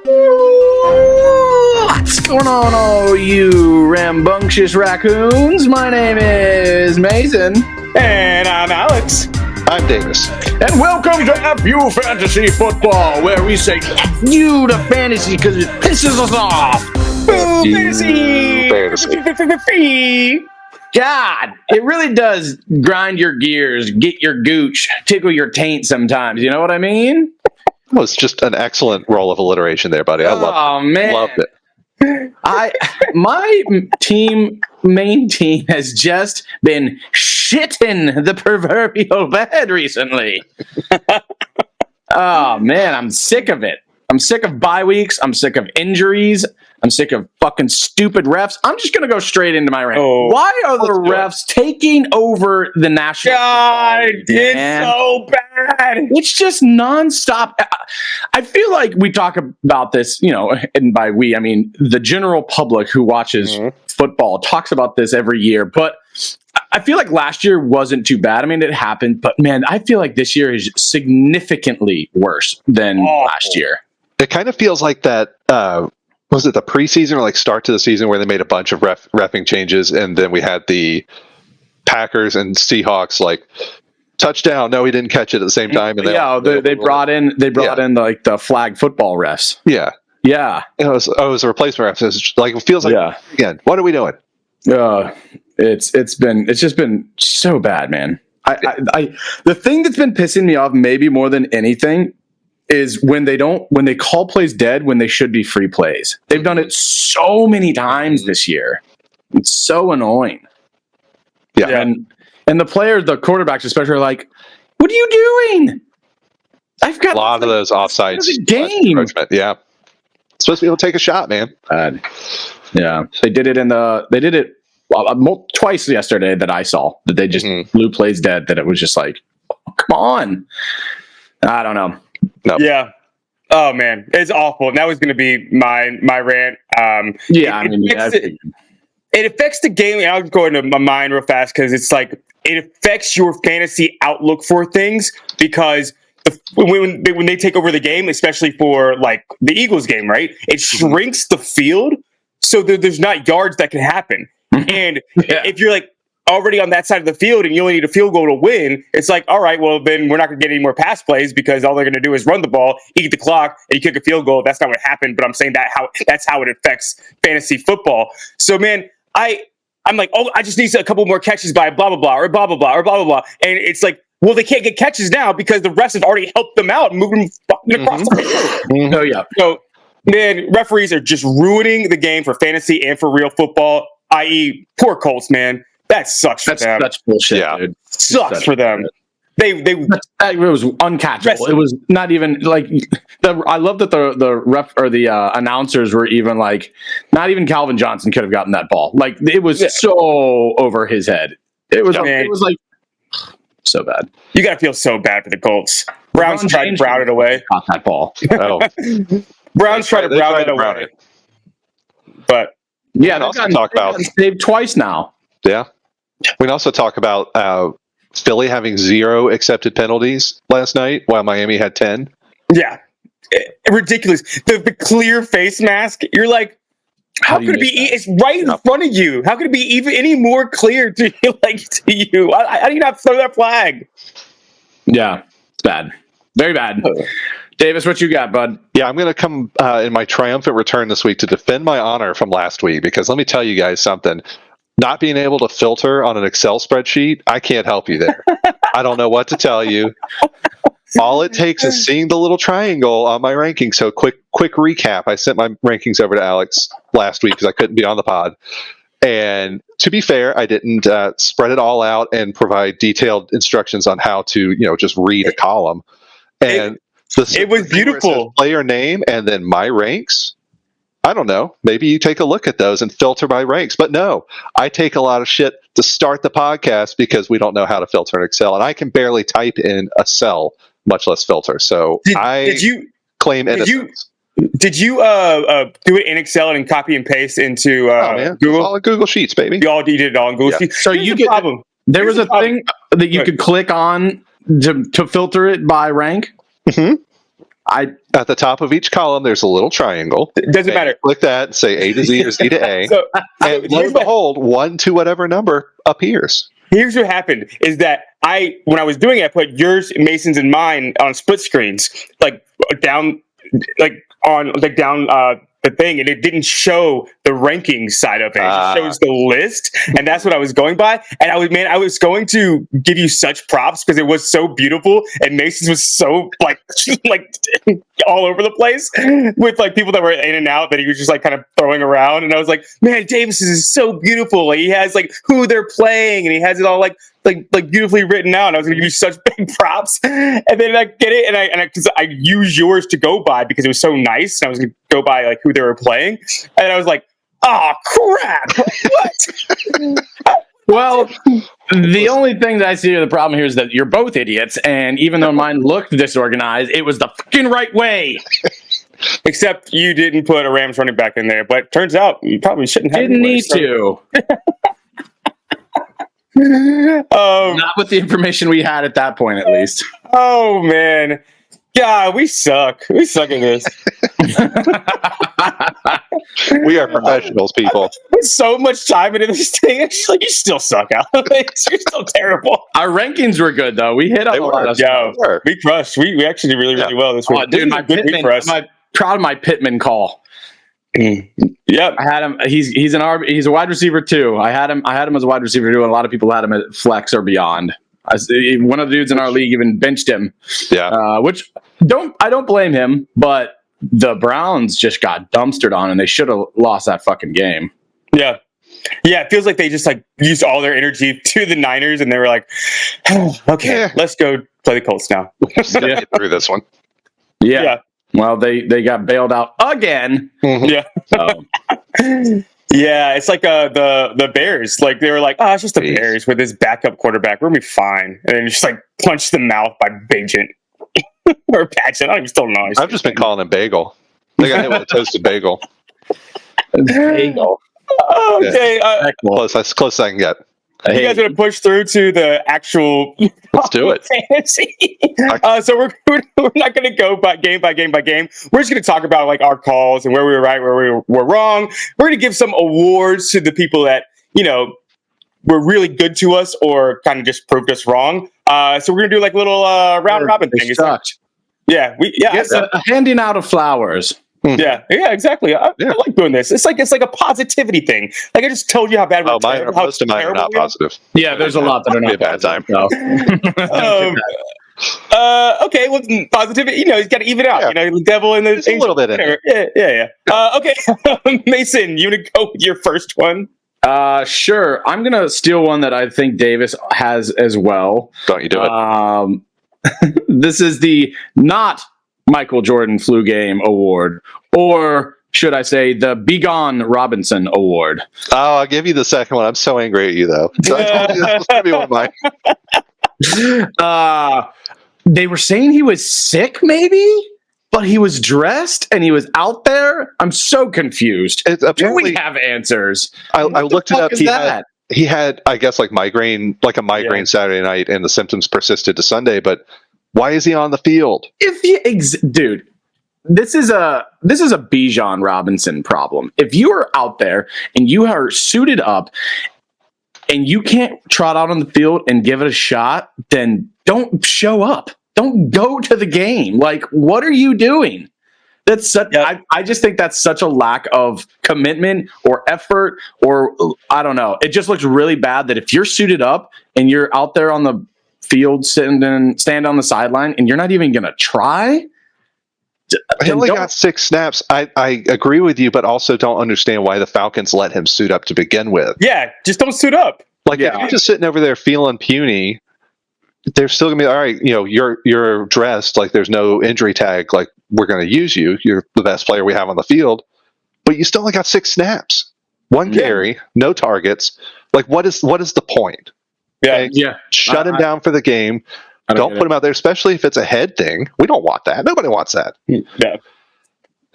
What's going on, all you rambunctious raccoons? My name is Mason. And I'm Alex. I'm Davis. And welcome to FU Fantasy Football, where we say F you to fantasy because it pisses us off. Boo, fantasy! God, it really does grind your gears, get your gooch, tickle your taint sometimes. You know what I mean? Well, it's just an excellent roll of alliteration there, buddy. I loved it. My main team has just been shitting the proverbial bed recently. Oh man, I'm sick of it. I'm sick of bye weeks. I'm sick of injuries. I'm sick of fucking stupid refs. I'm just gonna go straight into my rant. Oh, why are the refs taking over the national? God, it's so bad. It's just nonstop. I feel like we talk about this, and by we, I mean the general public who watches football talks about this every year. But I feel like last year wasn't too bad. I mean, it happened, but man, I feel like this year is significantly worse than last year. It kind of feels like that. Was it the preseason or like start to the season where they made a bunch of reffing changes, and then we had the Packers and Seahawks like touchdown. No, he didn't catch it at the same time. And they brought in like the flag football refs. Yeah. It was a replacement refs. It feels like again. What are we doing? It's just been so bad, man. The thing that's been pissing me off maybe more than anything is when they call plays dead when they should be free plays. They've done it so many times this year. It's so annoying. Yeah. And the players, the quarterbacks especially, are like, what are you doing? I've got a lot of those offsides. Game. Yeah. Supposed to be able to take a shot, man. Yeah. They did it twice yesterday that I saw that they just blew plays dead, that it was just like, oh, come on. I don't know. No. Yeah. Oh man, it's awful. And that was going to be my rant. It affects the game. I'll go into my mind real fast because it's like it affects your fantasy outlook for things because when they take over the game, especially for like the Eagles game, right? It shrinks the field so that there's not yards that can happen. And if you're like already on that side of the field and you only need a field goal to win, it's like, all right, well, then we're not going to get any more pass plays because all they're going to do is run the ball, eat the clock, and you kick a field goal. That's not what happened, but I'm saying that's how it affects fantasy football. So, man, I'm like, I just need a couple more catches by blah, blah, blah, or blah, blah, blah, or blah, blah, blah. And it's like, well, they can't get catches now because the refs have already helped them out and moved them fucking across the field. Oh, yeah. So, man, referees are just ruining the game for fantasy and for real football, i.e. poor Colts, man. That sucks for them. That's bullshit, dude. Sucks for them. It was uncatchable. It was not even like I love that the ref or the announcers were even like, not even Calvin Johnson could have gotten that ball. Like it was so over his head. It was like so bad. You got to feel so bad for the Colts. Browns tried to brown it away. Caught that ball. Browns tried to brown it away. But yeah, they've gotten saved twice now. Yeah. We can also talk about Philly having 0 accepted penalties last night while Miami had 10. Yeah. Ridiculous. The clear face mask. You're like, how could it be? It's right in front of you. How could it be even any more clear to you? How do you not throw that flag? Yeah. It's bad. Very bad. Davis, what you got, bud? Yeah, I'm going to come in my triumphant return this week to defend my honor from last week because let me tell you guys something. Not being able to filter on an Excel spreadsheet, I can't help you there. I don't know what to tell you. All it takes is seeing the little triangle on my rankings. So quick recap. I sent my rankings over to Alex last week because I couldn't be on the pod. And to be fair, I didn't spread it all out and provide detailed instructions on how to, just read a column. And it was beautiful. Player name and then my ranks. I don't know. Maybe you take a look at those and filter by ranks. But no, I take a lot of shit to start the podcast because we don't know how to filter in Excel. And I can barely type in a cell, much less filter. So did you claim innocence. Did you do it in Excel and copy and paste into Google? All in Google Sheets, baby. You did it all in Google Sheets. So you get problem. There was a thing that you could click on to filter it by rank. Mm-hmm. At the top of each column, there's a little triangle. It doesn't matter. Click that and say A to Z or Z to A. So and lo and behold, 1 to whatever number appears. Here's what happened is that when I was doing it, I put yours, Mason's, and mine on split screens, down the thing, and it didn't show the ranking side of it. It just shows the list, and that's what I was going by. And I was going to give you such props because it was so beautiful, and Mason's was so like all over the place with like people that were in and out that he was just like kind of throwing around. And I was like, man, Davis is so beautiful. Like he has like who they're playing, and he has it all like beautifully written out. And I was going to give you such big props, and then I get it, and because I use yours to go by because it was so nice, and I was going to go by like who they were playing, and I was like, oh crap, what? Well, the only thing that I see the problem here is that you're both idiots, and even though mine looked disorganized, it was the fucking right way. Except you didn't put a Rams running back in there, but turns out you probably shouldn't have. Didn't need to. Not with the information we had at that point, at least. Oh man, yeah, we suck. We suck at this. We are professionals, people. Put so much time into this thing. It's like you still suck, Alex. You're still terrible. Our rankings were good though. We hit up a lot of stuff. We crushed. We actually did really well this week. Oh, dude, I'm proud of my Pittman call. Yep, I had him. He's a wide receiver too. I had him as a wide receiver too, and a lot of people had him at flex or beyond. One of the dudes in our league even benched him. Yeah, which I don't blame him, but the Browns just got dumpstered on, and they should have lost that fucking game. Yeah. Yeah, it feels like they just like used all their energy to the Niners, and they were like, oh, "Okay, let's go play the Colts now." Get through this one. Yeah. Well, they got bailed out again. Mm-hmm. Yeah. Yeah, it's like the Bears. Like they were like, "Oh, it's just the Bears with this backup quarterback. We're gonna be fine." And then just like punched the mouth by Bagent or Paxton. I don't even still know. I've just been calling him Bagel. They got hit with a toasted bagel. Bagel. Okay. Close as I can get. You guys want to push through to the actual? Let's do it. Fantasy. So we're not going to go game by game. We're just going to talk about like our calls and where we were right, where we were wrong. We're going to give some awards to the people that were really good to us or kind of just proved us wrong. So we're going to do like a little round robin thing. It's a handing out of flowers. Yeah, exactly. I like doing this. It's like a positivity thing. Like I just told you how bad. Most of mine are not positive. Yeah, there's a lot that are not a bad time. Okay, well, positivity. He's got to even out. Yeah. The devil and the a little bit in it. Yeah. Okay, Mason, you want to go with your first one? Sure. I'm gonna steal one that I think Davis has as well. Don't you do it? This is the not Michael Jordan Flu Game Award, or should I say the Begone Robinson Award? Oh, I'll give you the second one. I'm so angry at you, though. So I told you this was going to be one of mine. They were saying he was sick, maybe, but he was dressed and he was out there. I'm so confused. Do we have answers? I looked it up. He had, I guess, like a migraine Saturday night, and the symptoms persisted to Sunday, but why is he on the field? Dude, this is a Bijan Robinson problem. If you are out there and you are suited up and you can't trot out on the field and give it a shot, then don't show up. Don't go to the game. Like, what are you doing? That's such. Yep. I just think that's such a lack of commitment or effort, or I don't know. It just looks really bad that if you're suited up and you're out there on the field, stand on the sideline, and you're not even gonna try. He only got 6 snaps. I agree with you, but also don't understand why the Falcons let him suit up to begin with. Yeah, just don't suit up. Like if you're just sitting over there feeling puny, they're still gonna be all right. You're dressed, like there's no injury tag. Like we're gonna use you. You're the best player we have on the field, but you still only got 6 snaps, 1 carry, no targets. Like what is the point? Shut him down for the game. Don't put him out there, especially if it's a head thing. We don't want that. Nobody wants that.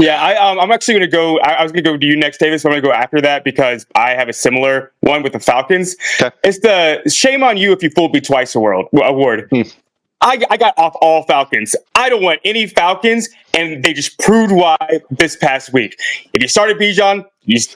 I'm actually going to go. I was going to go to you next, Davis. But I'm going to go after that because I have a similar one with the Falcons. Okay. It's the shame on you if you fooled me twice award. I got off all Falcons. I don't want any Falcons, and they just proved why this past week. If you started Bijan,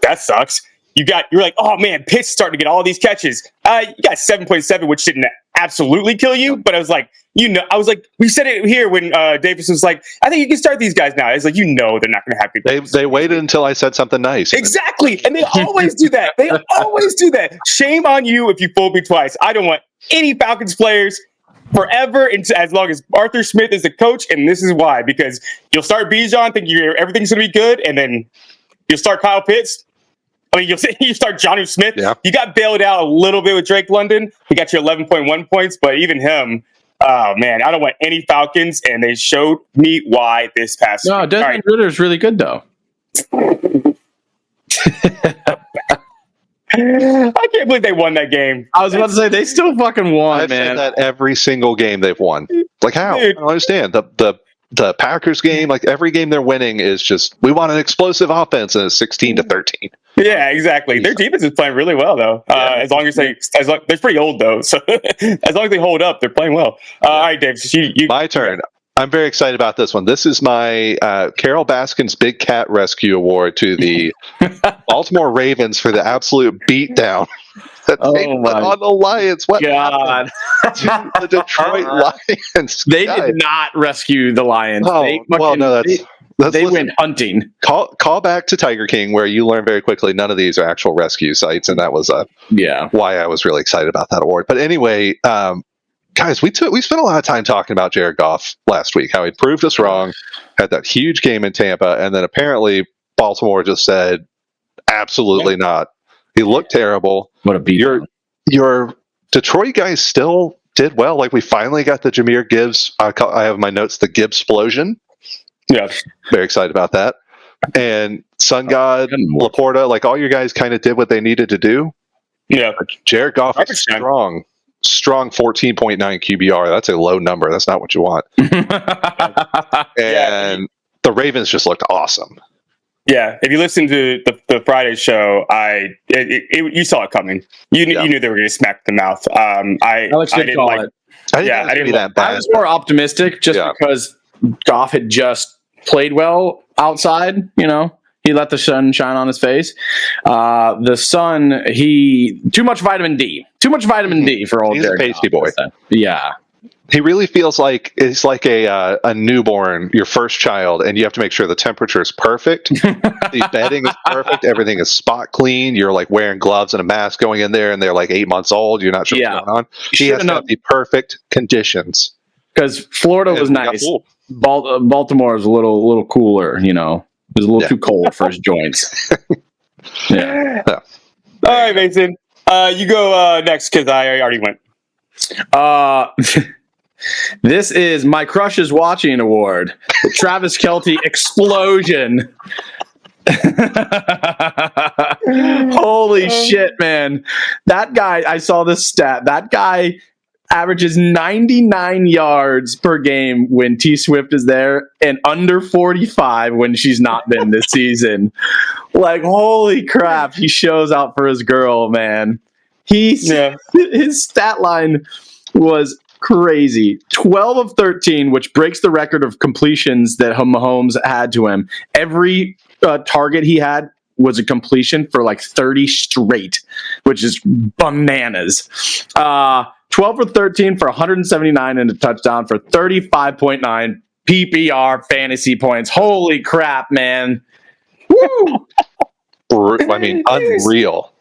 that sucks. You're like, oh man, Pitt's starting to get all these catches. You got 7.7, which didn't absolutely kill you, but I was like, we said it here when Davis was like, I think you can start these guys now. It's like, they're not going to have good. They waited until I said something nice. Exactly, and they always do that. They always do that. Shame on you if you fooled me twice. I don't want any Falcons players forever, as long as Arthur Smith is the coach, and this is why, because you'll start Bijan thinking everything's going to be good, and then you'll start Kyle Pitts. I mean, you start Jonnu Smith. Yeah. You got bailed out a little bit with Drake London. He got you 11.1 points, but even him, oh man, I don't want any Falcons, and they showed me why this past week. Desmond Ritter is really good, though. I can't believe they won that game. I was about to say, they still fucking won, I've man. said that every single game they've won. Like, how? Dude. I don't understand. The Packers game, like every game they're winning is just, we want an explosive offense, and it's 16-13. Yeah, exactly. Their defense is playing really well, though. As long as they're pretty old, though. So as long as they hold up, they're playing well. All right, Dave. My turn. I'm very excited about this one. This is my Carol Baskin's Big Cat Rescue Award to the Baltimore Ravens for the absolute beatdown that they put on the Lions. What God. The Detroit Lions. They did not rescue the Lions. Oh, They went hunting. Call back to Tiger King, where you learn very quickly none of these are actual rescue sites, and that was why I was really excited about that award. But anyway, guys, we spent a lot of time talking about Jared Goff last week, how he proved us wrong, had that huge game in Tampa, and then apparently Baltimore just said, absolutely not. He looked terrible. What a beat. Your Detroit guys still did well. Like, we finally got the Jahmyr Gibbs. I have my notes, the Gibbs-splosion. Yeah. Very excited about that. And Sun God, Laporta, like, all your guys kind of did what they needed to do. Yeah. Jared Goff is strong 14.9 QBR. That's a low number. That's not what you want. And the Ravens just looked awesome. Yeah, if you listen to the Friday show, you saw it coming. You knew they were going to smack the mouth. I didn't like it. I didn't that bad. I was more optimistic just because Goff had just played well outside. You know, he let the sun shine on his face. The sun, too much vitamin D. Too much vitamin D for old. He's a pasty boy. Yeah. He really feels like it's like a newborn, your first child, and you have to make sure the temperature is perfect. The bedding is perfect. Everything is spot clean. You're like wearing gloves and a mask going in there, and they're like 8 months old. You're not sure what's going on. He has to have the perfect conditions. Because Florida was nice. Baltimore is a little cooler, you know. It was a little too cold for his joints. Yeah. All right, Mason. You go next because I already went. This is my Crush is Watching Award. The Travis Kelce explosion. Holy shit, man. That guy, I saw this stat. That guy averages 99 yards per game when T Swift is there and under 45 when she's not been this season. Like, holy crap. He shows out for his girl, man. His stat line was crazy. 12 of 13, which breaks the record of completions that Mahomes had to him. Every target he had was a completion for like 30 straight, which is bananas. 12 for 13 for 179 and a touchdown for 35.9 PPR fantasy points. Holy crap, man. Woo! I mean, unreal.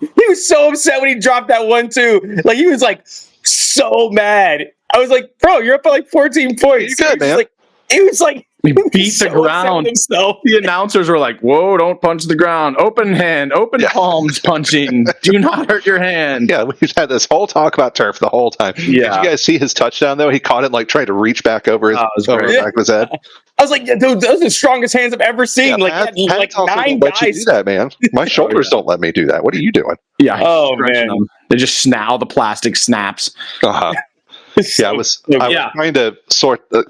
He was so upset when he dropped that one too. Like, he was like so mad. I was like, bro, you're up by like 14 points. You're good, man. He was like he beat the ground. The announcers were like, whoa, don't punch the ground. Open hand, open palms punching. Do not hurt your hand. Yeah, we've had this whole talk about turf the whole time. Yeah. Did you guys see his touchdown, though? He caught it, like, trying to reach back over the back of his head. I was like, dude, those are the strongest hands I've ever seen. Yeah, like 9 let you guys. do that, man. My shoulders don't let me do that. What are you doing? Yeah. Oh, man. They just the plastic snaps. Uh-huh. Yeah, I was trying to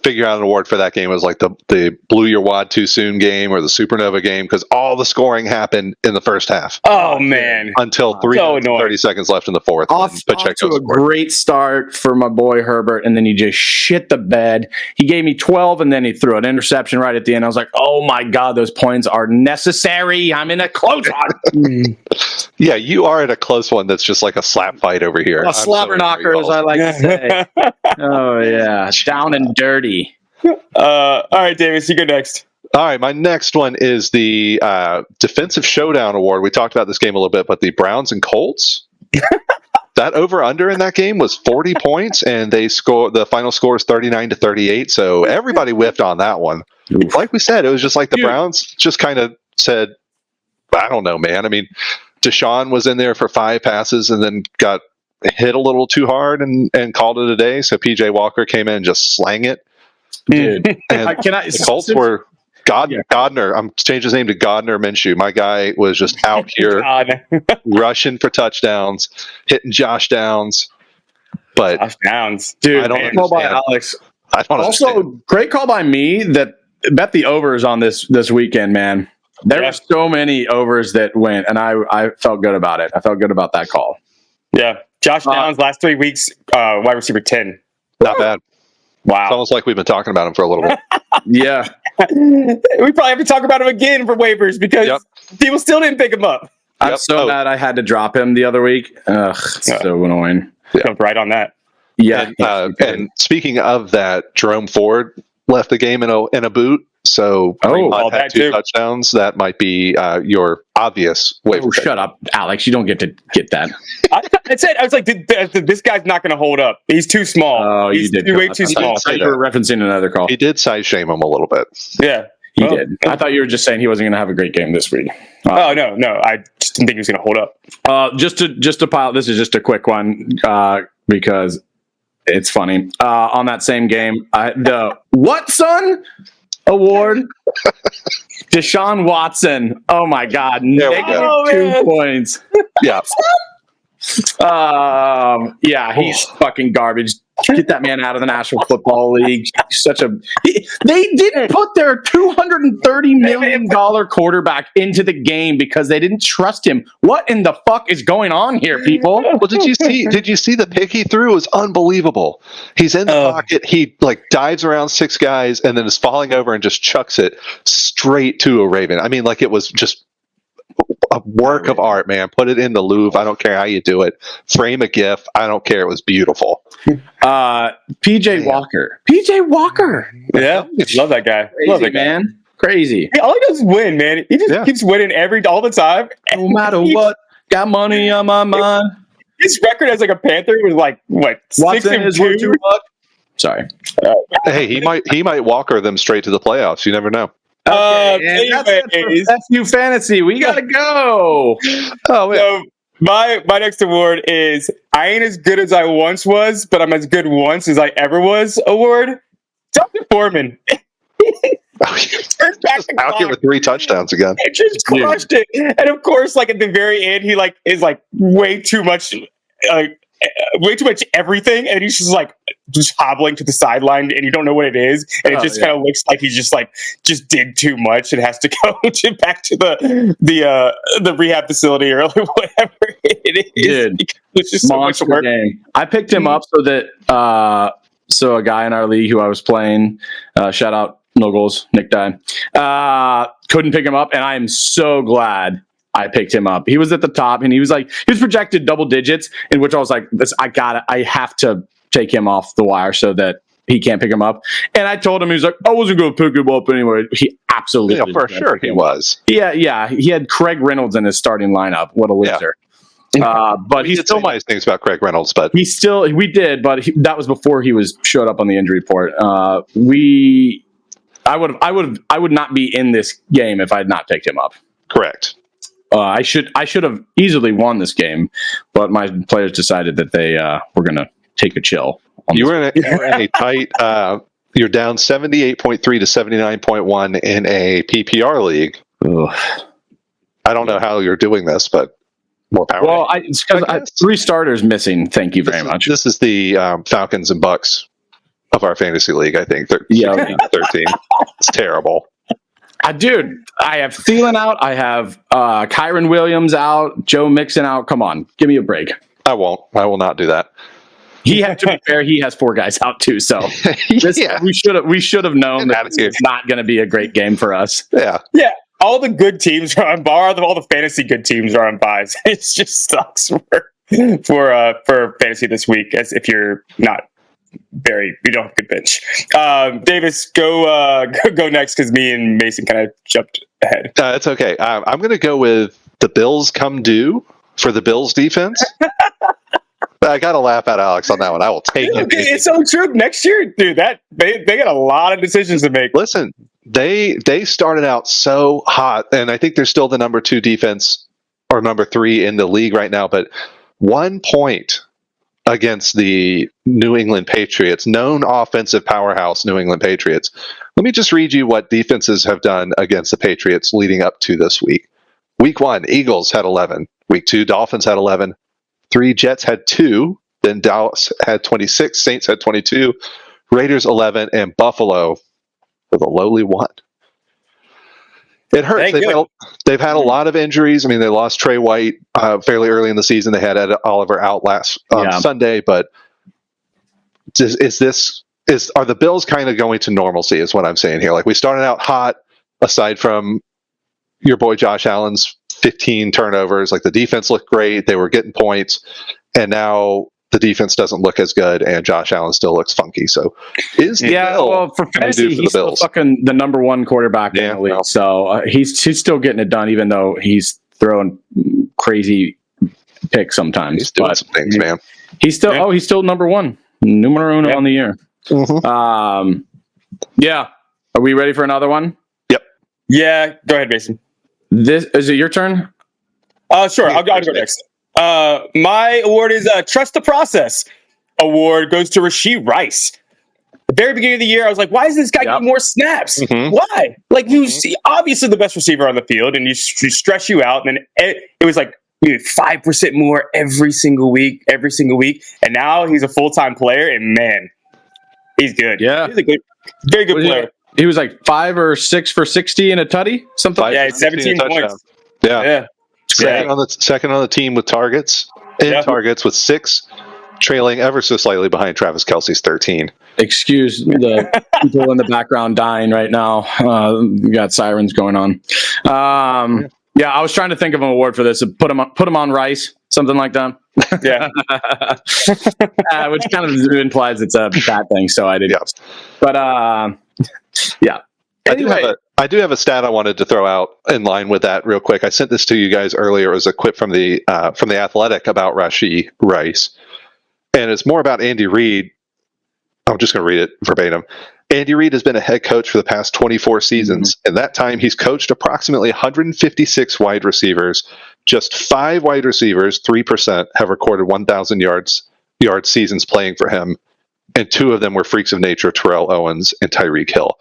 figure out an award for that game. It was like the blew your wad too soon game or the supernova game, because all the scoring happened in the first half. Oh man! Until 30 seconds left in the fourth. Off to a great start for my boy Herbert, and then he just shit the bed. He gave me 12, and then he threw an interception right at the end. I was like, oh my God, those points are necessary. I'm in a close one. Yeah, you are in a close one that's just like a slap fight over here. A slobber knocker, as I like to say. Oh, yeah. Down and dirty. All right, Davis, you go next. All right, my next one is the Defensive Showdown Award. We talked about this game a little bit, but the Browns and Colts, that over-under in that game was 40 points, and the final score is 39-38, so everybody whiffed on that one. Oof. Like we said, it was just like the Browns just kind of said, I don't know, man. I mean, Deshaun was in there for 5 passes and then got hit a little too hard and called it a day. So PJ Walker came in and just slang it. Dude, and the Colts were Gardner. I'm changing his name to Gardner Minshew. My guy was just out here rushing for touchdowns, hitting Josh Downs. But Josh Downs, dude, I don't understand. Call by Alex. I don't also understand. Great call by me that bet the overs on this weekend, man. There were so many overs that went, and I felt good about it. I felt good about that call. Yeah. Josh Downs, last 3 weeks, wide receiver 10. Not bad. Wow. It's almost like we've been talking about him for a little bit. Yeah. We probably have to talk about him again for waivers because people still didn't pick him up. I'm so mad I had to drop him the other week. Ugh, so annoying. Jumped right on that. Yeah. And speaking of that, Jerome Ford left the game in a boot. So had 2 touchdowns. That might be your obvious waiver. Shut up, Alex. You don't get to get that. I was like, this guy's not going to hold up. He's too small. Oh, he's you did. way too small. You were referencing another call. He did size shame him a little bit. Yeah. He did. I thought you were just saying he wasn't going to have a great game this week. Oh, no. I just didn't think he was going to hold up. Just to pile, this is just a quick one because it's funny. On that same game, the What Son Award, Deshaun Watson. Oh my God, -2 points. Yeah. Yeah, he's fucking garbage. Get that man out of the National Football League. They didn't put their $230 million quarterback into the game because they didn't trust him. What in the fuck is going on here, people? Well, did you see the pick he threw? It was unbelievable. He's in the pocket. He dives around 6 guys and then is falling over and just chucks it straight to a Raven. I mean, like it was just a work of art, man. Put it in the Louvre. I don't care how you do it. Frame a GIF. I don't care. It was beautiful. PJ Walker. Yeah, love that guy. Crazy, love that guy. Man. Crazy. All he does is win, man. He just keeps winning all the time. No matter what. Got money on my mind. His record as a Panther was what? Watson is 6-2. Sorry. Hey, he might Walker them straight to the playoffs. You never know. Okay, that's it for FU Fantasy. We gotta go. Oh, man. So my next award is I ain't as good as I once was, but I'm as good once as I ever was. Award, Dr. Foreman. Turned back out here with 3 touchdowns again. He just crushed it, and of course, at the very end, he is way too much. Way too much everything, and he's just hobbling to the sideline, and you don't know what it is, and it just kind of looks like he's just did too much and has to go back to the rehab facility or whatever it is. Dude, it's just so much work. Game. I picked him up so that so a guy in our league who I was playing, shout out No Goals, Nick died, couldn't pick him up, and I am so glad I picked him up. He was at the top, and he was projected double digits, in which I was like, I have to take him off the wire so that he can't pick him up. And I told him, he was like, I wasn't going to pick him up anyway. He absolutely, for sure, he was. Yeah. He had Craig Reynolds in his starting lineup. What a loser. But he still nice things about Craig Reynolds, but we did, but that was before he showed up on the injury report. I would not be in this game if I had not picked him up. Correct. I should have easily won this game, but my players decided that they were going to take a chill. You were in a tight. You're down 78.3 to 79.1 in a PPR league. Ugh. I don't know how you're doing this, but more power. Well, it's because 3 starters missing. Thank you very much. This is the Falcons and Bucks of our fantasy league, I think. 13. It's terrible. Dude, I have Thielen out. I have Kyron Williams out. Joe Mixon out. Come on, give me a break. I won't. I will not do that. To be fair, he has 4 guys out too. So we should have known that it's not going to be a great game for us. Yeah. All the good teams are on bye. All the fantasy good teams are on buys. It just sucks for fantasy this week, as if you're not you don't have a good bench. Davis, go next because me and Mason kind of jumped ahead. It's okay. I'm going to go with the Bills come due for the Bills defense. I got to laugh at Alex on that one. I will take it. It's so true. Next year, dude, they got a lot of decisions to make. Listen, they started out so hot, and I think they're still the number 2 defense or number 3 in the league right now. But 1 point against the New England Patriots, known offensive powerhouse New England Patriots. Let me just read you what defenses have done against the Patriots leading up to this week. Week 1, Eagles had 11. Week 2, Dolphins had 11. 3, Jets had 2. Then Dallas had 26. Saints had 22. Raiders 11. And Buffalo with a lowly 1. It hurts. They've had a lot of injuries. I mean, they lost Trey White fairly early in the season. They had Ed Oliver out last Sunday. But are the Bills kind of going to normalcy is what I'm saying here. Like, we started out hot, aside from your boy Josh Allen's 15 turnovers. Like, the defense looked great. They were getting points. And now the defense doesn't look as good, and Josh Allen still looks funky. So, for fantasy, he's still fucking the number 1 quarterback in the league. So he's still getting it done, even though he's throwing crazy picks sometimes. He's doing some things, man. He's still number 1, numero uno on the year. Mm-hmm. Are we ready for another one? Yep. Yeah, go ahead, Mason. Is it your turn? Sure. I'll go next. My award is Trust the Process. Award goes to Rashee Rice. At the very beginning of the year, I was like, why is this guy getting more snaps? Mm-hmm. Why? Like, he's obviously the best receiver on the field, and he stress you out. And then it was like 5% more every single week. And now he's a full-time player, and man, he's good. Yeah. He's a very good player. He was like 5 or 6 for 60 in a tutty, something. 17 points. Yeah. Second on the team with targets. Targets with 6, trailing ever so slightly behind Travis Kelce's 13. Excuse the people in the background dying right now. We got sirens going on. I was trying to think of an award for this. Put him on Rice, something like that. Yeah. Which kind of implies it's a bad thing, so I didn't. Yeah. But yeah. Anyway. I do have a stat I wanted to throw out in line with that real quick. I sent this to you guys earlier. It was a quip from the Athletic about Rashee Rice, and it's more about Andy Reid. I'm just going to read it verbatim. Andy Reid has been a head coach for the past 24 seasons. In that time, he's coached approximately 156 wide receivers. Just 5 wide receivers, 3%, have recorded 1,000 yard seasons playing for him, and 2 of them were freaks of nature: Terrell Owens and Tyreek Hill.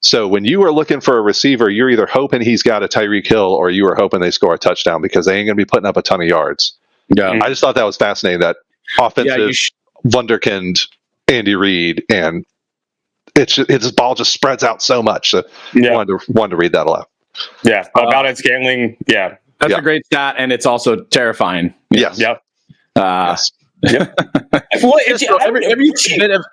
So when you are looking for a receiver, you're either hoping he's got a Tyreek Hill or you are hoping they score a touchdown, because they ain't going to be putting up a ton of yards. Yeah. I just thought that was fascinating, that offensive wunderkind Andy Reid, and his ball just spreads out so much. So wanted to read that aloud. Yeah. About it scaling. Yeah. That's a great stat, and it's also terrifying. Yes. Yep. Yes. Yep.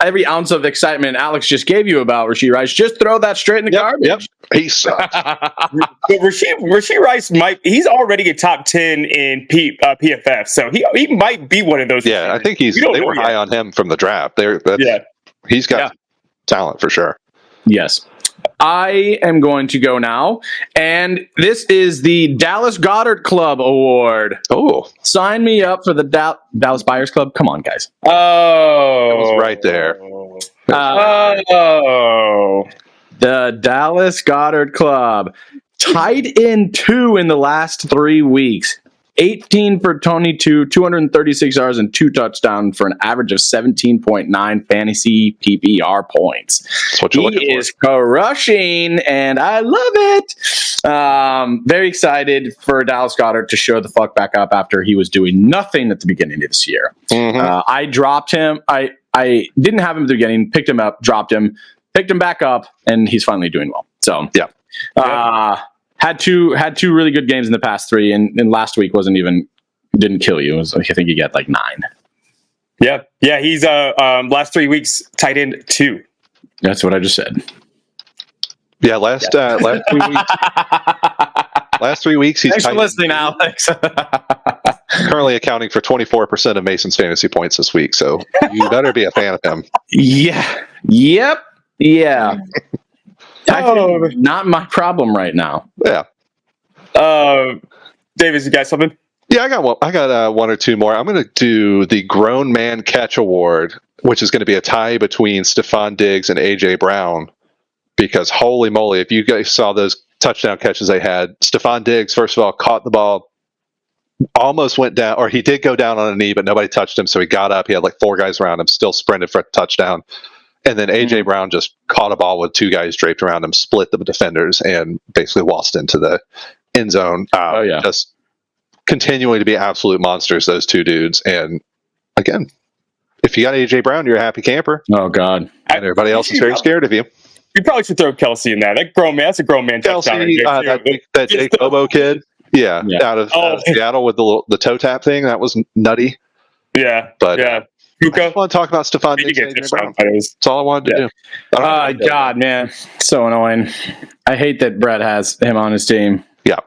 Every ounce of excitement Alex just gave you about Rashee Rice, just throw that straight in the garbage. Yep. He sucks. But Rashee Rice he's already a top 10 in PFF, so he might be one of those. Yeah, receivers. I think they were high on him from the draft. He's got talent for sure. Yes. I am going to go now, and this is the Dallas Goedert Club Award. Oh, sign me up for the Dallas Buyers Club. Come on, guys. Oh, it was right there. The Dallas Goedert Club, tied in 2 in the last 3 weeks. 18 for 22, 236 yards, and 2 touchdowns for an average of 17.9 fantasy PPR points. That's what you're looking for. He is crushing, and I love it. Very excited for Dallas Goedert to show the fuck back up after he was doing nothing at the beginning of this year. I dropped him. I didn't have him at the beginning, picked him up, dropped him, picked him back up, and he's finally doing well. So had two really good games in the past 3, and last week didn't kill you. It was, I think he got like 9. Yeah. He's last 3 weeks tight end 2. That's what I just said. Yeah, last 3 weeks. Last 3 weeks, he's Thanks for listening, Alex. currently accounting for 24% of Mason's fantasy points this week. So you better be a fan of him. Yeah. Yep. Yeah. Not my problem right now. Yeah. Davis, you got something? Yeah, I got one or two more. I'm going to do the Grown Man Catch Award, which is going to be a tie between Stephon Diggs and AJ Brown. Because holy moly, if you guys saw those touchdown catches they had, Stephon Diggs, first of all, caught the ball, almost went down, or he did go down on a knee, but nobody touched him, so he got up. He had like 4 guys around him, still sprinted for a touchdown. And then AJ Brown just caught a ball with 2 guys draped around him, split the defenders, and basically waltzed into the end zone. Just continuing to be absolute monsters, those 2 dudes. And again, if you got AJ Brown, you're a happy camper. Oh God! And everybody else is very scared of you. You probably should throw Kelsey in that. That's a grown man. Kelsey, that Jake Bobo kid, out of Seattle with the toe tap thing, that was nutty. Yeah, but yeah. I just want to talk about Stephon Diggs. That's all I wanted to do. God, man, so annoying. I hate that Brett has him on his team. Yeah,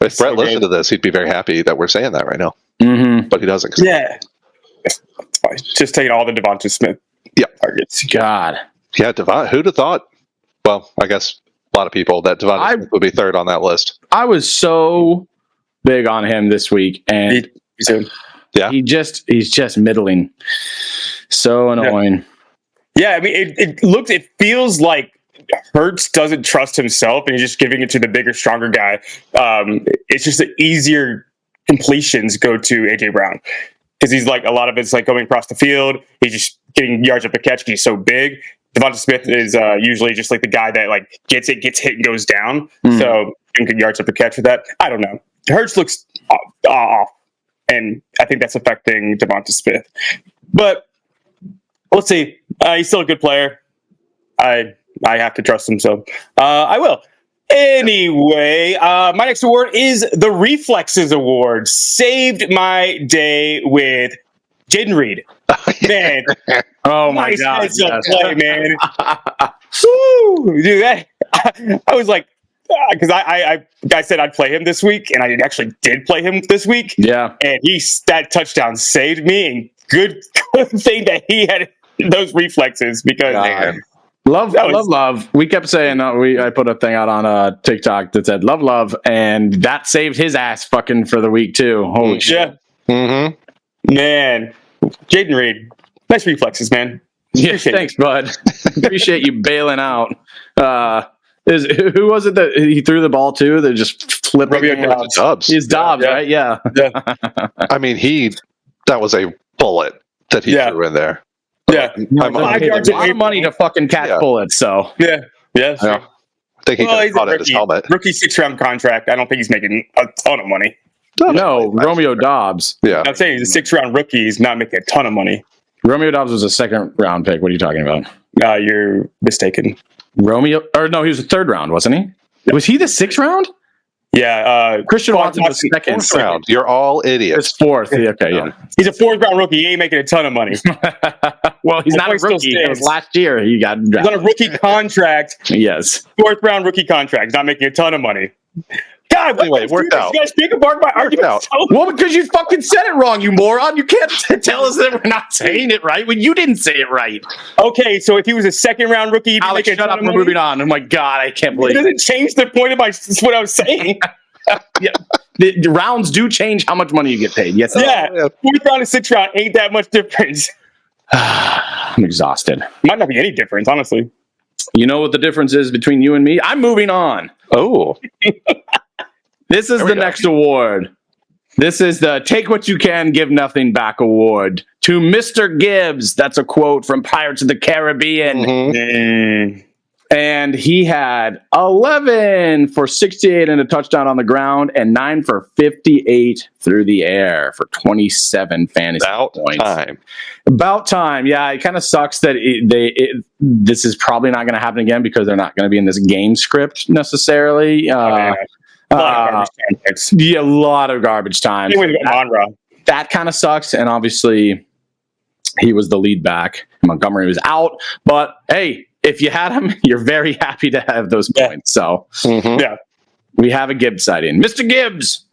if Brett listened to this, he'd be very happy that we're saying that right now. But he doesn't. Yeah, just taking all the Devonta Smith targets. God. Yeah, who'd have thought? Well, I guess a lot of people that Devonta Smith would be third on that list. I was so big on him this week, and he's just middling. So annoying. Yeah, I mean, it feels like Hurts doesn't trust himself, and he's just giving it to the bigger, stronger guy. It's just the easier completions go to AJ Brown because he's like a lot of it's like going across the field. He's just getting yards up a catch because he's so big. Devonta Smith is usually just like the guy that like gets hit and goes down. So you can yards up a catch with that. I don't know. Hurts looks off, and I think that's affecting Devonta Smith. But let's see. He's still a good player. I have to trust him, so I will. Anyway, my next award is the Reflexes Award. Saved my day with Jaden Reed. Man. Oh my God. Play, man. Woo, dude, I was like, because I said I'd play him this week, and I actually did play him this week. Yeah. And that touchdown saved me, and good thing that he had those reflexes because love. We kept saying I put a thing out on TikTok that said love, and that saved his ass fucking for the week too. Holy shit. Mm-hmm. Man, Jaden Reed, nice reflexes, man. Yeah, thanks, bud. Appreciate you bailing out. Who was it that he threw the ball to? They're just flipping. Dobbs. He's Dobbs, right? Yeah. I mean, that was a bullet that he threw in there. Yeah. A lot of money to fucking catch bullets, so. Yeah. I think he caught it in his helmet. Rookie 6-round contract. I don't think he's making a ton of money. No, Romeo Dobbs. Yeah. I'm saying he's a 6-round rookie. He's not making a ton of money. Romeo Dobbs was a 2nd-round pick. What are you talking about? You're mistaken. He was a 3rd round, wasn't he? Was he the 6th round? Yeah. Christian Watson was 2nd. 4th round. You're all idiots. It's 4th. Okay, yeah. He's a 4th-round rookie. He ain't making a ton of money. Well, he's not a rookie. It was last year he got drafted. He's on a rookie contract. Yes. 4th-round rookie contract. He's not making a ton of money. God, anyway, it worked out. You guys speak apart my argument. Well, because you fucking said it wrong, you moron. You can't tell us that we're not saying it right when you didn't say it right. Okay, so if he was a 2nd-round rookie, he'd Alex, shut up. We're moving on. Oh my God, I can't believe it. Doesn't change the point of what I was saying. Yeah, the rounds do change how much money you get paid. Yes. Yeah, 4th round and 6th round ain't that much difference. I'm exhausted. Might not be any difference, honestly. You know what the difference is between you and me? I'm moving on. Oh. This is the next award. This is the Take What You Can, Give Nothing Back award to Mr. Gibbs. That's a quote from Pirates of the Caribbean. And he had 11 for 68 and a touchdown on the ground and 9 for 58 through the air for 27 fantasy points. About time. Yeah, it kind of sucks that this is probably not going to happen again because they're not going to be in this game script necessarily. A lot of garbage time. That kind of sucks. And obviously, he was the lead back. Montgomery was out. But hey, if you had him, you're very happy to have those points. So, we have a Gibbs sighting. Mr. Gibbs,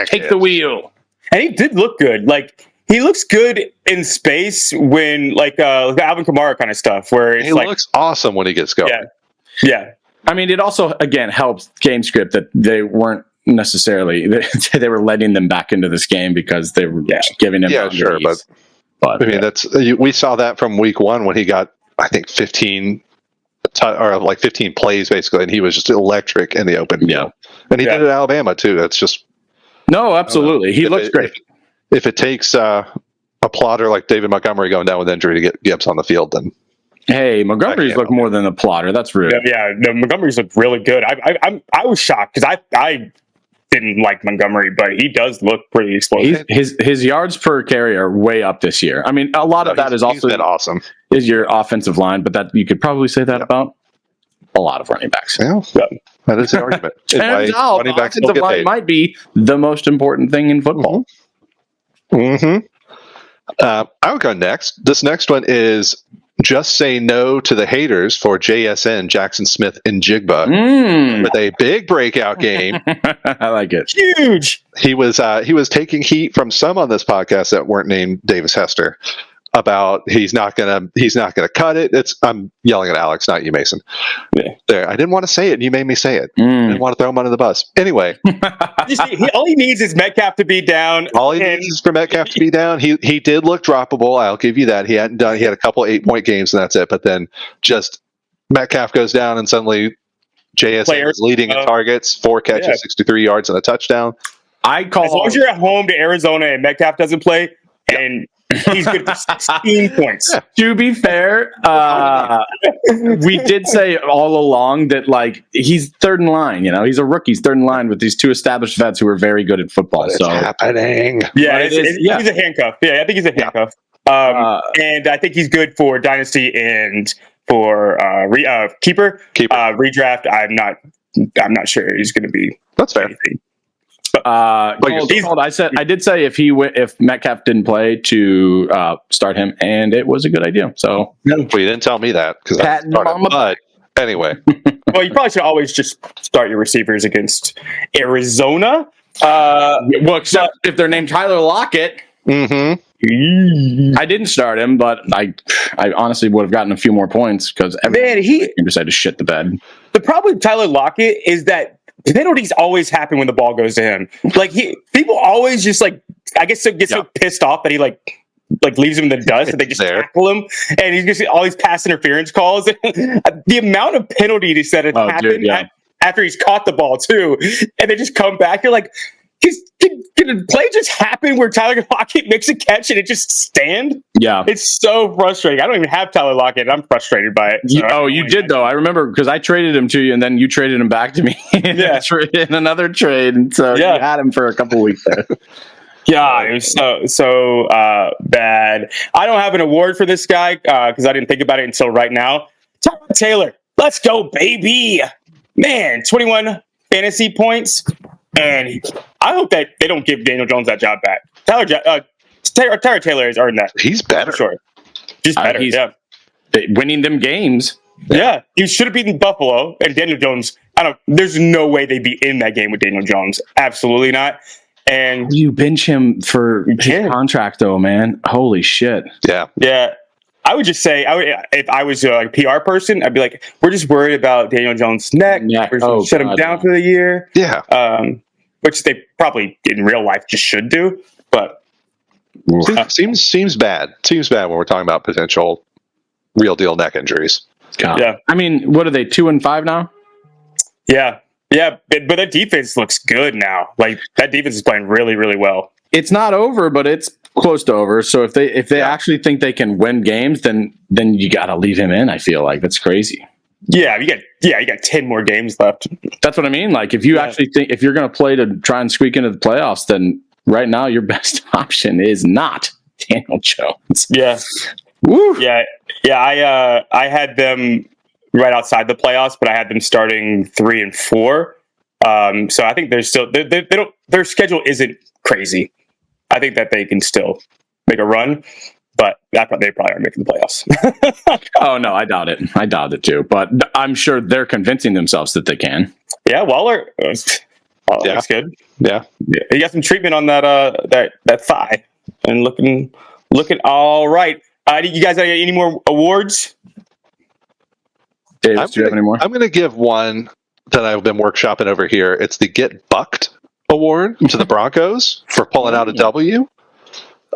take the wheel. And he did look good. Like, he looks good in space when, like Alvin Kamara kind of stuff, where it's he looks awesome when he gets going. Yeah. I mean, it also, again, helps game script that they weren't necessarily, they were letting them back into this game because they were giving them. Yeah, sure. But I mean, we saw that from week 1 when he got, I think, 15 plays basically, and he was just electric in the open field. And he did it at Alabama too. That's just absolutely. He looks great. If it takes a plotter like David Montgomery going down with injury to get Gibbs on the field, then hey, Montgomery's look more than a plotter. That's rude. No, Montgomery's looked really good. I was shocked because I didn't like Montgomery, but he does look pretty explosive. His yards per carry are way up this year. I mean, a lot of that is also been awesome. Is your offensive line, but that you could probably say that about a lot of running backs. Yeah, that is an argument. Turns out, running backs offensive line might be the most important thing in football. I'll go next. This next one is just say no to the haters for JSN, Jackson Smith and Jigba with a big breakout game. I like it. Huge. He was taking heat from some on this podcast that weren't named Davis Hester about he's not gonna cut it. I'm yelling at Alex, not you, Mason. There, I didn't want to say it, and you made me say it. I didn't want to throw him under the bus. Anyway, all he needs is Metcalf to be down. All he needs is for Metcalf to be down. He did look droppable. I'll give you that. He had a couple 8-point games, and that's it. But then just Metcalf goes down, and suddenly JSN is leading in targets, 4 catches, 63 yards, and a touchdown. As long as you're at home to Arizona and Metcalf doesn't play, and he's good for 16 points. Yeah. To be fair, we did say all along that like he's third in line. You know, he's a rookie. He's third in line with these 2 established vets who are very good at football. It's happening. Yeah, he's a handcuff. Yeah, I think he's a handcuff. And I think he's good for dynasty and for keeper. Redraft. I'm not sure he's going to be. That's fair. Anything. I did say if Metcalf didn't play to start him, and it was a good idea. So well, you didn't tell me that because I started. But anyway, well, you probably should always just start your receivers against Arizona. Except if they're named Tyler Lockett. I didn't start him, but I honestly would have gotten a few more points because he decided to shit the bed. The problem with Tyler Lockett is that penalties always happen when the ball goes to him. Like people always just like, I guess, get so pissed off that he like leaves him in the dust and they just tackle him, and he's just all these pass interference calls. The amount of penalties that have happened after he's caught the ball too, and they just come back. You're like, can a play just happen where Tyler Lockett makes a catch and it just stand? Yeah. It's so frustrating. I don't even have Tyler Lockett. I'm frustrated by it. So you did, though. I remember because I traded him to you and then you traded him back to me in another trade. And so you had him for a couple weeks there. Yeah, it was so bad. I don't have an award for this guy because I didn't think about it until right now. Tyrod Taylor. Let's go, baby. Man, 21 fantasy points. And I hope that they don't give Daniel Jones that job back. Tyrod Taylor has earned that. He's better. For sure. Just better, winning them games. Yeah. He should have beaten Buffalo. And Daniel Jones, there's no way they'd be in that game with Daniel Jones. Absolutely not. And you bench him for his contract, though, man. Holy shit. Yeah. Yeah. I would just say, if I was a PR person, I'd be like, we're just worried about Daniel Jones' neck. We're just shut him down for the year. Yeah. Which they probably in real life just should do. But seems bad. Seems bad when we're talking about potential real deal neck injuries. God. Yeah. I mean, what are they, 2-5 now? Yeah. Yeah. But that defense looks good now. Like that defense is playing really, really well. It's not over, but it's close to over. So if they actually think they can win games, then you got to leave him in. I feel like that's crazy. Yeah, you got 10 more games left. That's what I mean. Like, if you actually think if you're going to play to try and squeak into the playoffs, then right now your best option is not Daniel Jones. Yeah. Woo. Yeah. I had them right outside the playoffs, but I had them starting 3 and 4. So I think there's still their schedule isn't crazy. I think that they can still make a run, but they probably aren't making the playoffs. Oh no, I doubt it. I doubt it too. But I'm sure they're convincing themselves that they can. Yeah, Waller looks good. Yeah, he got some treatment on that thigh, and looking all right. You guys got any more awards? Davis, do you have any more? I'm going to give one that I've been workshopping over here. It's the Get Bucked Award to the Broncos for pulling out a W.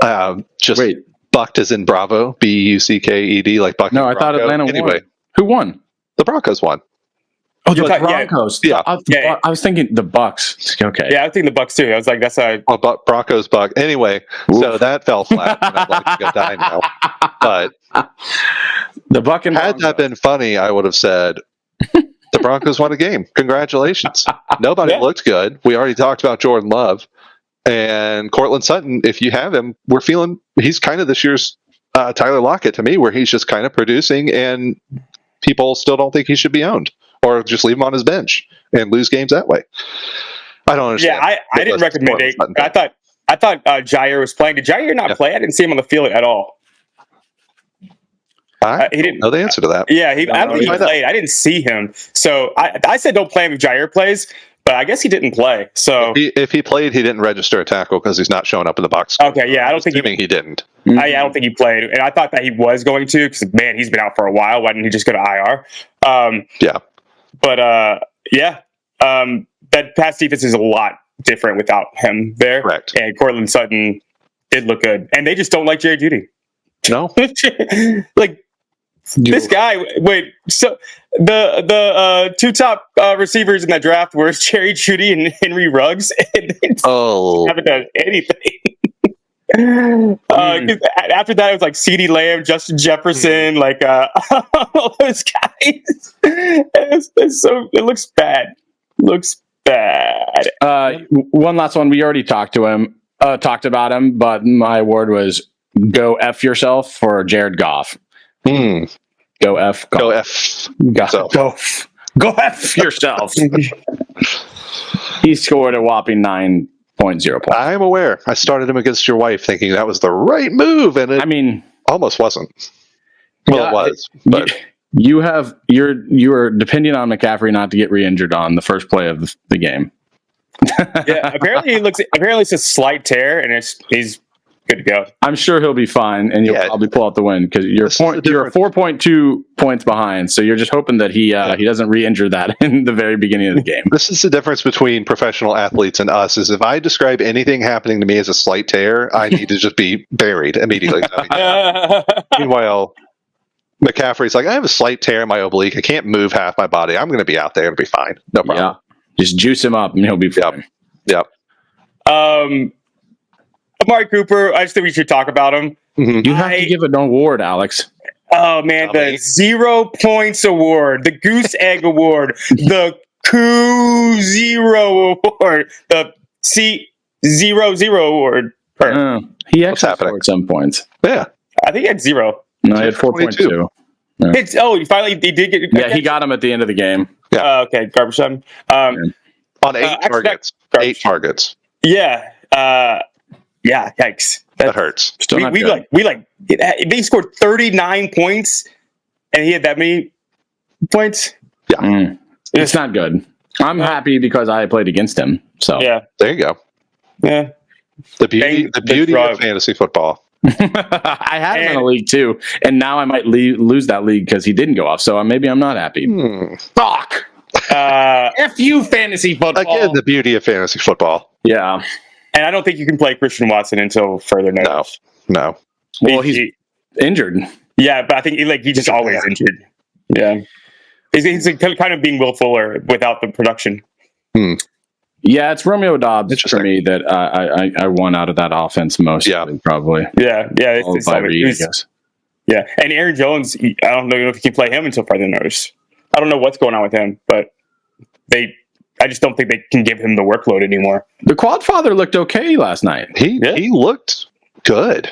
Wait. Bucked as in Bravo, Bucked, like Bucked. No, I thought Atlanta won. Anyway, who won? The Broncos won. Oh, the Broncos. Yeah. I was thinking the Bucks. Okay. Yeah, I was thinking the Bucks too. I was like, that's Broncos Buck. Anyway, so that fell flat, and I'd like to go die now. But the Buck and had that been funny, I would have said the Broncos won a game. Congratulations. Nobody looked good. We already talked about Jordan Love and Cortland Sutton. If you have him, we're feeling he's kind of this year's Tyler Lockett to me, where he's just kind of producing, and people still don't think he should be owned. Or just leave him on his bench and lose games that way. I don't understand. Yeah, I didn't recommend it. I thought Jair was playing. Did Jair not play? I didn't see him on the field at all. He didn't know the answer to that. Yeah, I don't think he played. I didn't see him. So I said don't play him if Jair plays, but I guess he didn't play. So if he played, he didn't register a tackle because he's not showing up in the box. Okay, yeah, I don't think he didn't. I don't think he played, and I thought that he was going to because man, he's been out for a while. Why didn't he just go to IR? Yeah. But that pass defense is a lot different without him there. Correct. And Cortland Sutton did look good, and they just don't like Jerry Jeudy. No, this guy. Wait, so the two top receivers in that draft were Jerry Jeudy and Henry Ruggs, and they haven't done anything. After that, it was like CeeDee Lamb, Justin Jefferson, all those guys. It looks bad. One last one. We already talked about him, but my award was go F yourself for Jared Goff. Go F. Goff. Go F yourself. He scored a whopping 9.0 points. I'm aware. I started him against your wife thinking that was the right move, and it almost wasn't. Well, it was, but you are depending on McCaffrey not to get re-injured on the first play of the game. Yeah, apparently it's a slight tear, and he's good to go. I'm sure he'll be fine, and you'll probably pull out the win because you're 4.2 points behind. So you're just hoping that he doesn't re-injure that in the very beginning of the game. This is the difference between professional athletes and us: is if I describe anything happening to me as a slight tear, I need to just be buried immediately. Meanwhile, McCaffrey's like, I have a slight tear in my oblique. I can't move half my body. I'm going to be out there. It'll be fine. No problem. Yeah. Just juice him up, and he'll be fine. Yep. Amari Cooper, I just think we should talk about him. Mm-hmm. You have to give an award, Alex. Oh, man, the 0 points award, the Goose Egg award, the Coup Zero award, the C00 award. He actually scored some points. Yeah. I think he had 0. No, he had 4.2. Yeah. He did get... Yeah, he got him at the end of the game. Yeah. Okay, garbage time. On 8 targets. 8 targets. Yeah. Yeah, yikes. That hurts. They scored 39 points, and he had that many points. Yeah. It's not good. I'm happy because I played against him. So yeah, there you go. Yeah, the beauty of fantasy football. I had him in a league too, and now I might lose that league because he didn't go off. So maybe I'm not happy. Fuck. F you, fantasy football. Again, the beauty of fantasy football. Yeah. And I don't think you can play Christian Watson until further notice. No. Well, he's injured. Yeah, but I think he just always injured. Yeah. He's kind of being Will Fuller without the production. Yeah, it's Romeo Dobbs for me that I won out of that offense most. Yeah. Probably. Yeah. It's I guess. Yeah. And Aaron Jones, I don't know if you can play him until further notice. I don't know what's going on with him, but I just don't think they can give him the workload anymore. The quad father looked okay last night. He looked good.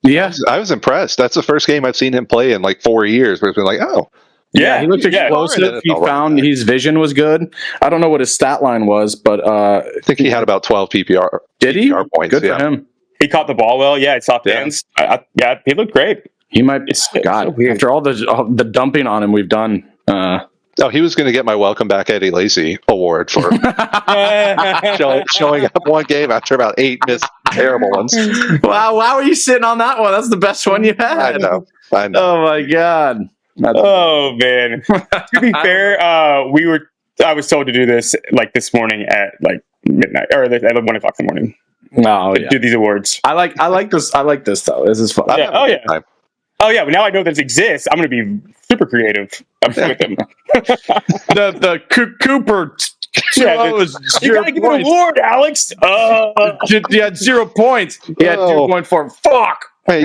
Yeah. I was impressed. That's the first game I've seen him play in like 4 years where it's been like, oh. Yeah, he looked explosive. He found his vision was good. I don't know what his stat line was, but I think he had about 12 PPR. Did he? PPR points. Good for him. He caught the ball well. Yeah, it's off hands. Yeah, he looked great. He might. God, so after all the dumping on him we've done. He was going to get my Welcome Back Eddie Lacy award for showing up one game after about 8 missed terrible ones. Wow, why were you sitting on that one? That's the best one you had. I know. Oh my God. Oh man. To be fair, I was told to do this like this morning at like midnight or at 1:00 in the morning. Oh yeah. Do these awards. I like this. I like this though. This is fun. Yeah. Oh yeah. Oh yeah. Now I know this exists. I'm going to be super creative with them. the Cooper. You gotta give an award, Alex. You had 0 points. He had 2.4. Fuck. Hey,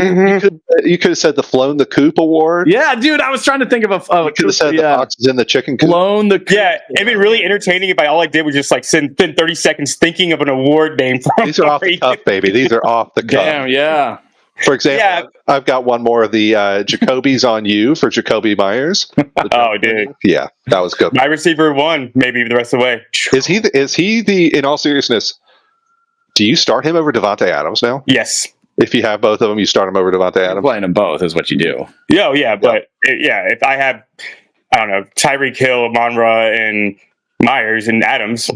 you could have said the Flown the Coop award. Yeah, dude, I was trying to think of a you could have said the foxes in the chicken coop. Flown the Coop. Yeah, it'd be really entertaining if all I did was just like spend 30 seconds thinking of an award name. These are off the cuff, baby. These are off the cuff. Damn, yeah. For example, I've got one more of the Jacoby's on you for Jacoby Myers. Oh, dude. Yeah, that was good. My receiver won, maybe the rest of the way. Is he the, in all seriousness, do you start him over Devontae Adams now? Yes. If you have both of them, you start them over Devontae Adams? Playing them both is what you do. Yeah, but if I have, I don't know, Tyreek Hill, Monra, and Myers and Adams,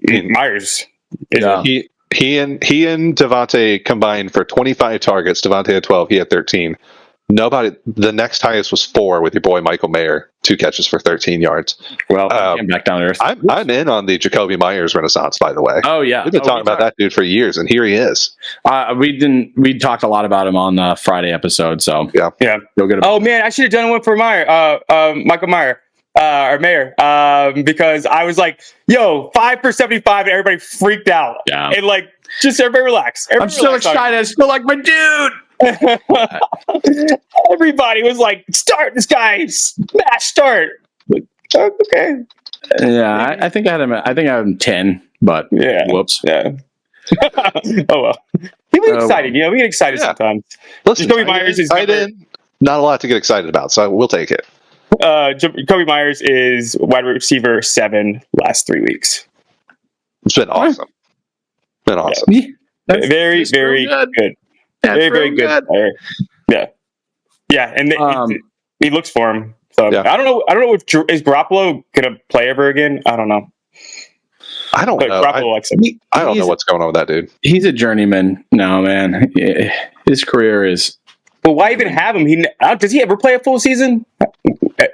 Myers. Yeah. He and Devontae combined for 25 targets. Devontae had 12. He had 13. The next highest was 4 with your boy Michael Mayer, 2 catches for 13 yards. Well, came back down to earth. I'm in on the Jacoby Myers renaissance, by the way. Oh yeah, we've been talking about that dude for years, and here he is. We talked a lot about him on the Friday episode, so yeah. Feel good Oh man, I should have done one for Michael Mayer. Or Mayer, because I was like, "Yo, 5 for 75," and everybody freaked out. Yeah, and like, just everybody relax. I'm so excited. I still like my dude. Everybody was like, "Start this guy, smash start." Like, okay. Yeah, I think I had him. I think I had him 10, but whoops. Yeah. Oh well. People get excited. You know, we get excited sometimes. Listen, Jacoby Myers is not a lot to get excited about, so we'll take it. Jacoby Myers is wide receiver 7 last 3 weeks. It's been awesome. Been awesome. Yeah. Very good. Very, very good. Yeah, and he looks for him. So I don't know if is Garoppolo gonna play ever again. I don't know. I don't know. Garoppolo likes him. I don't know what's going on with that dude. He's a journeyman now, man. His career is. But why even have him? Does he ever play a full season?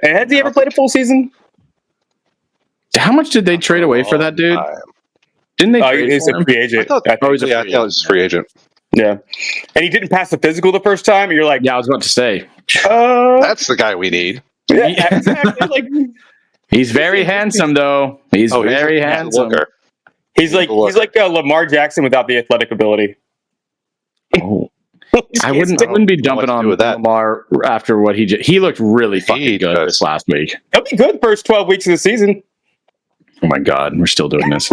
Has he ever played a full season? How much did they trade away for that dude? Didn't they? He's a free agent. I thought he was a free agent. Yeah, and he didn't pass the physical the first time. And you're like, yeah, I was about to say, that's the guy we need. Yeah, exactly. Like, he's very handsome, though. He's very handsome. He's like Lamar Jackson without the athletic ability. Oh. I wouldn't be dumping on Lamar after what he looked really fucking good this last week. He'll be good first 12 weeks of the season. Oh my God, we're still doing this.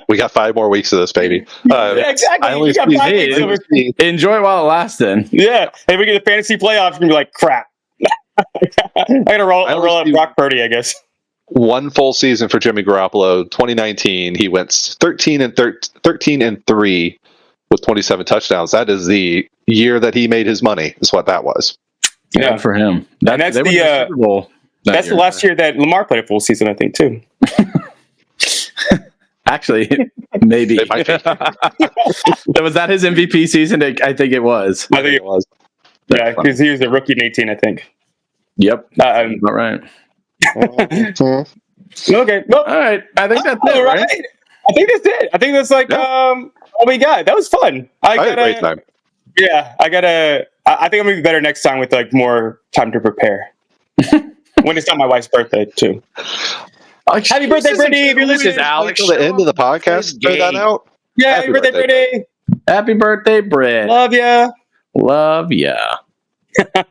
We got 5 more weeks of this, baby. Yeah, exactly. Enjoy it while it lasts, then. Yeah, and we get the fantasy playoffs and be like, crap. I gotta roll up Brock Purdy, I guess. One full season for Jimmy Garoppolo. 2019, he went 13 and 3 with 27 touchdowns. That is the year that he made his money. Is what that was. Yeah, good for him. And that's the last year that Lamar played a full season, I think, too. Actually, maybe. Was that his MVP season? I think it was. I think it was. Yeah, because he was a rookie in 18, I think. Yep. All right. Okay. Well, all right. I think that's it, right? I think that's it. I think that's like all we got. That was fun. I had a great time. Yeah, I think I'm gonna be better next time with like more time to prepare. When it's not my wife's birthday too. Happy birthday, Brittany! If you're listening, Alex. Until the end of the podcast, throw that out. Yeah, happy birthday, Brittany! Happy birthday, Britt! Love ya! Love ya!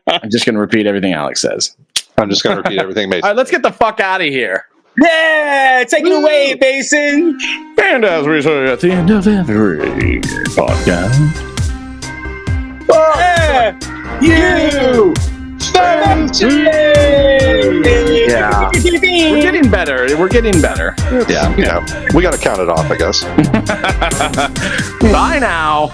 I'm just gonna repeat everything Alex says. I'm just going to repeat everything Mason. All right, let's get the fuck out of here. Yeah, take it away, Mason. And as we say at the end of every podcast, You yeah, we're getting better. We're getting better. Yeah, we got to count it off, I guess. Bye now.